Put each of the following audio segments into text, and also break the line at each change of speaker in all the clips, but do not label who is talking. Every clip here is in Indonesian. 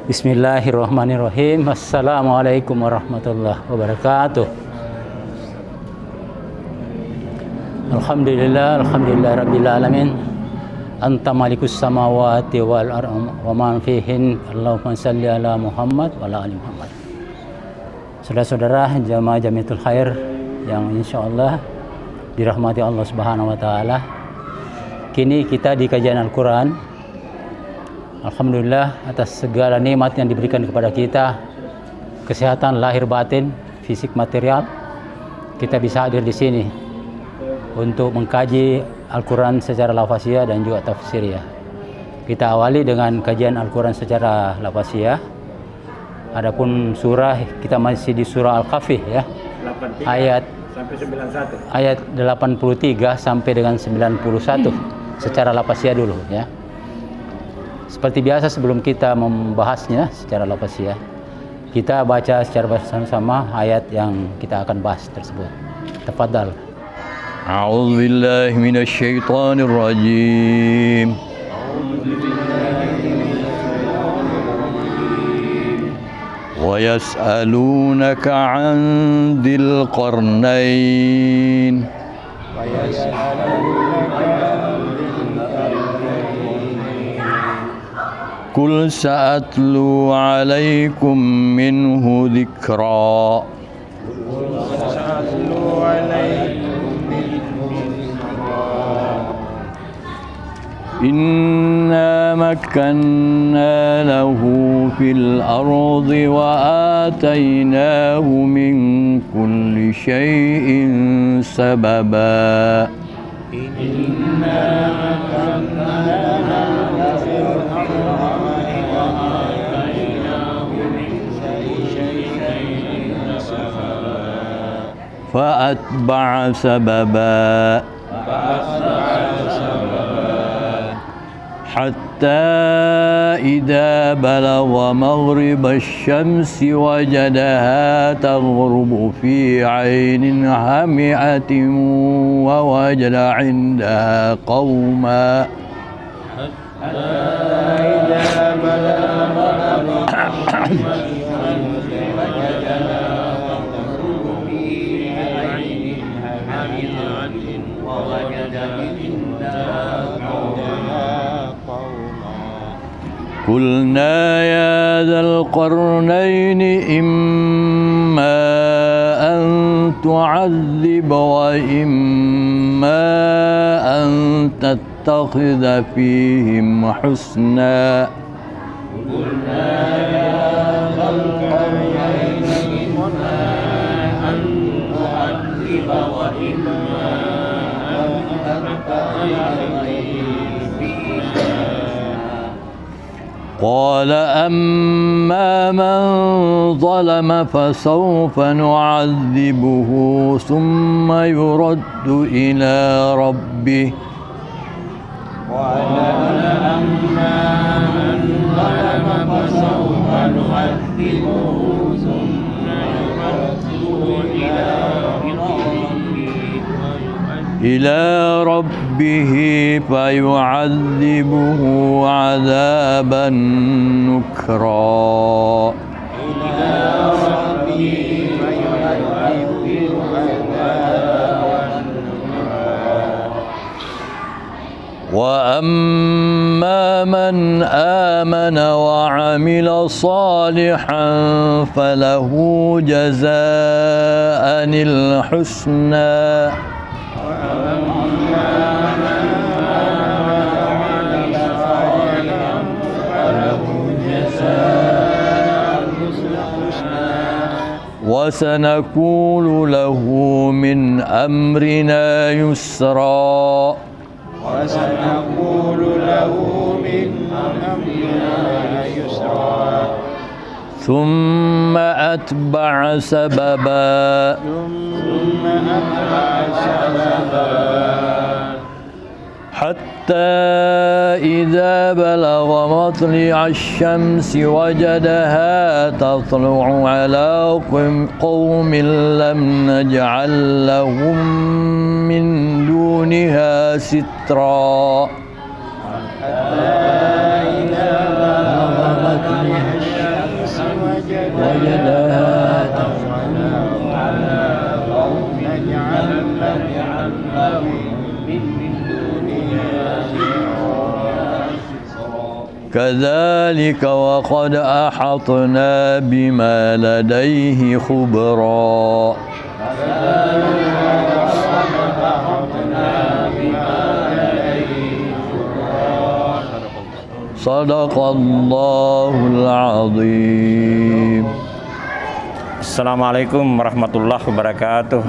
Bismillahirrahmanirrahim. Assalamualaikum warahmatullahi wabarakatuh. Alhamdulillah rabbil alamin. Anta malikus samawati wal ardi wa man fihin. Allahumma shalli ala Muhammad wa ala ali Muhammad. Saudara-saudara jamaah Jamiatul Khair yang insyaallah dirahmati Allah Subhanahu wa taala. Kini kita di kajian Al-Qur'an. Alhamdulillah atas segala nikmat yang diberikan kepada kita, kesehatan lahir batin, fisik material, kita bisa hadir di sini untuk mengkaji Al-Quran secara lafaziyah dan juga tafsiriyah. Kita awali dengan kajian Al-Quran secara lafaziyah. Adapun surah, kita masih di surah Al-Kahfi ya.
83
ayat
sampai 91.
Ayat 83 sampai dengan 91 secara lafaziyah dulu ya. Seperti biasa sebelum kita membahasnya secara lafaziyah, kita baca secara bersama-sama ayat yang kita akan bahas tersebut. Tafadhal.
A'udzu billahi minasy syaithanir rajim. Wa yas'alunaka 'an dzil qarnain. Qul sa'atlu 'alaikum minhu dzikra. Inna makkanna lahu fil ardi wa atainahu min kulli syai'in sababa. Inna makkanna lahu fil ardi wa atainahu min kulli syai'in sababa. Fa'atba'a sababa. حتى إذا بلغ مغرب الشمس وجدها تغرب في عين حمئة ووجد عندها قوما قلنا يا ذا القرنين إما أن تعذب وإما أن تتخذ فيهم حسنا. قلنا يا ذا القرنين إما أن تعذب وإما أن تتخذ قال أما من ظلم فسوف نعذبه ثم يرد إلى ربه قال أما من ظلم فسوف نعذبه ثم يرد إلى ربه فيعذبه عذابا نكرا. وأما من آمن وعمل صالحا فله جزاء الحسنى. وسنقول له من أمرنا يسرا. وسنقول له من أمرنا يسرا. ثم أتبع سببا. حتى إذا بلغ مطلع الشمس وجدها تطلع على قوم لم نجعل لهم من دونها سترا. حتى إذا بلغ مطلع الشمس وجدها كذلك وقد أحطنا بما لديه خبرا صدق الله العظيم.
Assalamualaikum warahmatullahi wabarakatuh.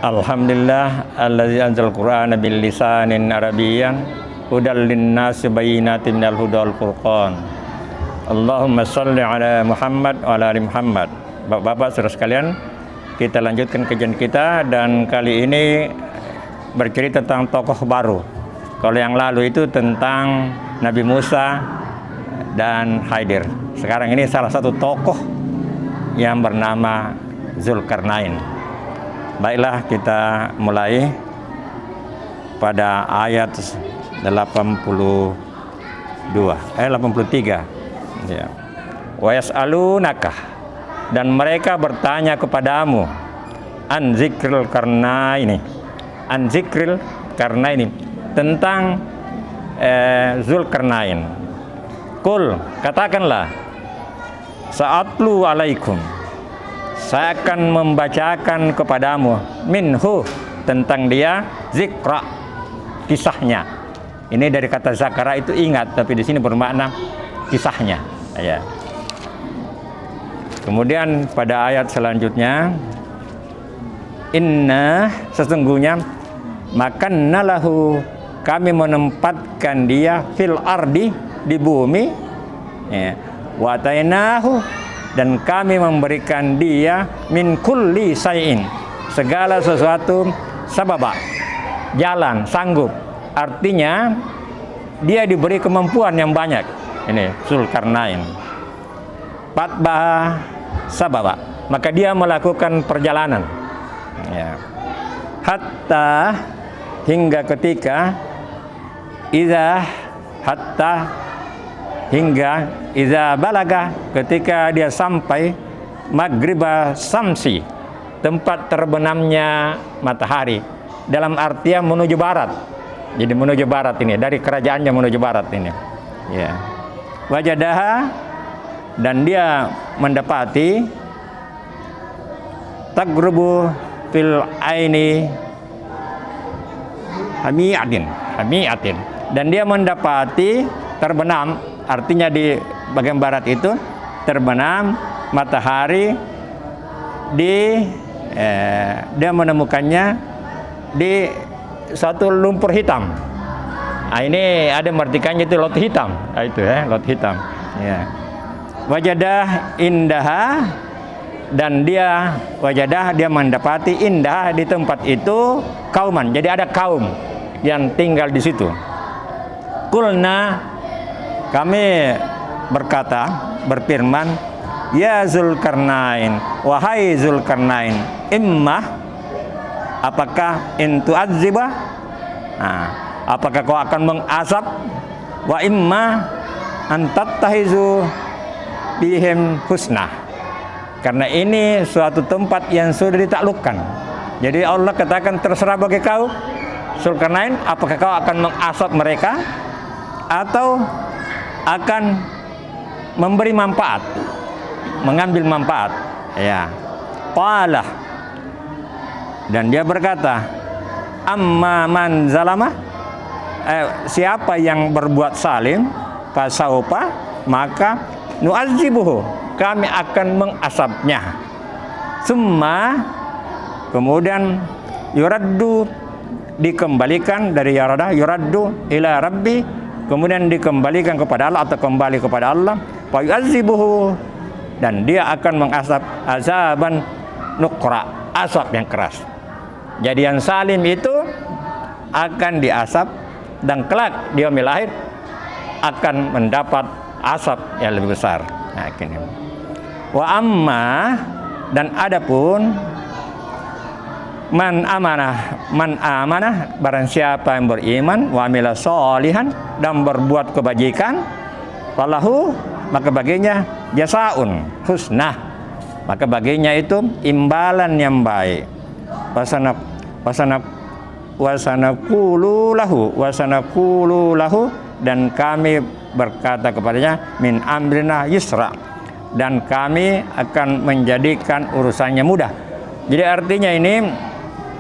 Alhamdulillah allazi anzal Qur'ana bil lisanin arabiyyan hudal linnasi bayyinatin minal huda wal furqan. Allahumma shalli ala Muhammad wa ala ali Muhammad. Bapak-bapak saudara sekalian, kita lanjutkan kajian kita dan kali ini bercerita tentang tokoh baru. Kalau yang lalu itu tentang Nabi Musa dan Khidir. Sekarang ini salah satu tokoh yang bernama Zulkarnain. Baiklah, kita mulai pada ayat 83. Ya. Wa yas'alunaka, dan mereka bertanya kepadamu an zikril karnaini. An zikril karnaini, tentang Zulkarnain. Qul, katakanlah, sa'atlu alaikum, saya akan membacakan kepadamu minhu, tentang dia, zikra, kisahnya. Ini dari kata zakara itu ingat, tapi di sini bermakna kisahnya. Ya. Kemudian pada ayat selanjutnya, inna, sesungguhnya, makanna lahu, kami menempatkan dia fil ardi, di bumi, ya. Wa atainahu, dan kami memberikan dia min kulli syai'in, segala sesuatu, sababa, jalan, sanggup. Artinya dia diberi kemampuan yang banyak. Ini Zulkarnain. Fatbah sababa, maka dia melakukan perjalanan, ya. Hatta, hingga ketika, hingga iza balaga, ketika dia sampai maghriba samsi, tempat terbenamnya matahari, dalam artian menuju barat. Jadi menuju barat ini, dari kerajaannya menuju barat ini, ya. Wajadaha, dan dia mendapati tagrubu fil aini hamiatin, dan dia mendapati terbenam, artinya di bagian barat itu terbenam matahari dia menemukannya di satu lumpur hitam. Nah, ini ada martikannya itu laut hitam. Nah, itu laut hitam. Ya. Wajadah indaha, dan dia mendapati indah, di tempat itu, kauman. Jadi ada kaum yang tinggal di situ. Kulna, kami berfirman, ya Zulkarnain, wahai Zulkarnain, imma, apakah intu aziba, apakah kau akan mengazab, wa imma antattahizu bihim husna, karena ini suatu tempat yang sudah ditaklukkan. Jadi Allah katakan, terserah bagi kau Zulkarnain, apakah kau akan mengazab mereka atau akan memberi manfaat, mengambil manfaat, ya. Qala, dan dia berkata, amma man zalama, siapa yang berbuat zalim, fasaufa, maka nu'adzibuhu, kami akan mengasabnya. Summa, kemudian yuraddu, dikembalikan dari yarada, yuraddu ila rabbi, kemudian dikembalikan kepada Allah atau kembali kepada Allah, fa yu'adzibuhu, dan dia akan mengasab azaban nukra, asap yang keras. Jadi yang salim itu akan diasap, dan kelak di yaumil akhir akan mendapat asap yang lebih besar. Nah, ini. Wa amma, dan adapun man amanah, barang siapa yang beriman, wa amila sholihan, dan berbuat kebajikan, falahu, maka baginya jasaun husnah, maka baginya itu imbalan yang baik. Wasanaqulu lahu, dan kami berkata kepadanya min amrina yusra, dan kami akan menjadikan urusannya mudah. Jadi artinya ini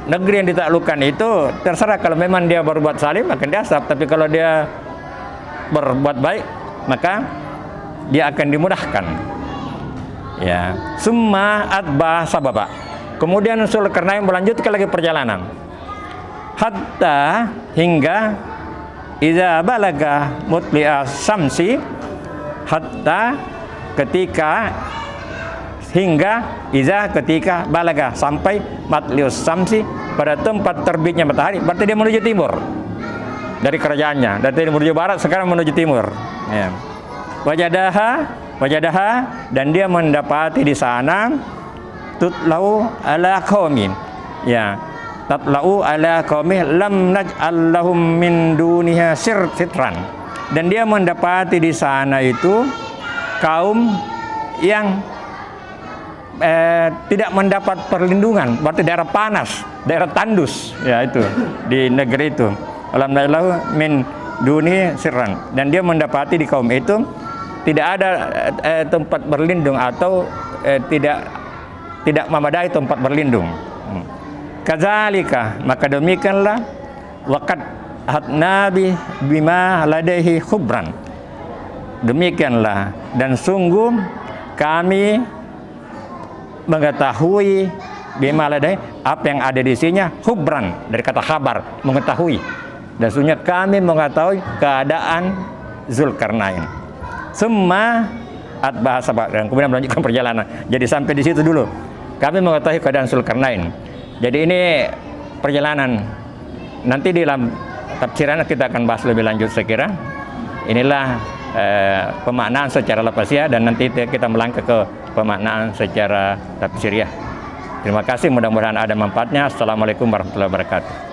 negeri yang ditaklukkan itu terserah, kalau memang dia berbuat zalim akan diazab, tapi kalau dia berbuat baik maka dia akan dimudahkan. Ya, summa atba sababa. Kemudian Zulkarnain melanjutkan lagi perjalanan. Hatta hingga iza balaga mutli'a samsi, hatta ketika, hingga iza ketika balaga sampai matlius samsi, pada tempat terbitnya matahari, berarti dia menuju timur dari kerajaannya, dari menuju barat, sekarang menuju timur. Ya. Wajadaha, dan dia mendapati di sana tutlau ala qaumin, ya, tatlau ala qaumih lam naj'al lahum min duniha sitran, dan dia mendapati di sana itu kaum yang tidak mendapat perlindungan, berarti daerah panas, daerah tandus, ya itu di negeri itu. Lam naj'al lahum min duni sirran, dan dia mendapati di kaum itu tidak ada tempat berlindung, atau tidak memadai tempat berlindung. Kadzalika, maka demikianlah, waqad hatna bima ladaihi khubran, demikianlah, dan sungguh kami mengetahui bima ladaihi, apa yang ada di sininya, khubran dari kata khabar, mengetahui, dan sungguh kami mengetahui keadaan Zulkarnain. Semua atbah sabab, dan kemudian melanjutkan perjalanan. Jadi sampai di situ dulu kami mengetahui keadaan Zulkarnain. Jadi ini perjalanan. Nanti di dalam tafsiran kita akan bahas lebih lanjut, saya kira. Inilah pemaknaan secara lafaziyah, dan nanti kita melangkah ke pemaknaan secara tafsiriyah. Terima kasih, mudah-mudahan ada manfaatnya. Assalamualaikum warahmatullahi wabarakatuh.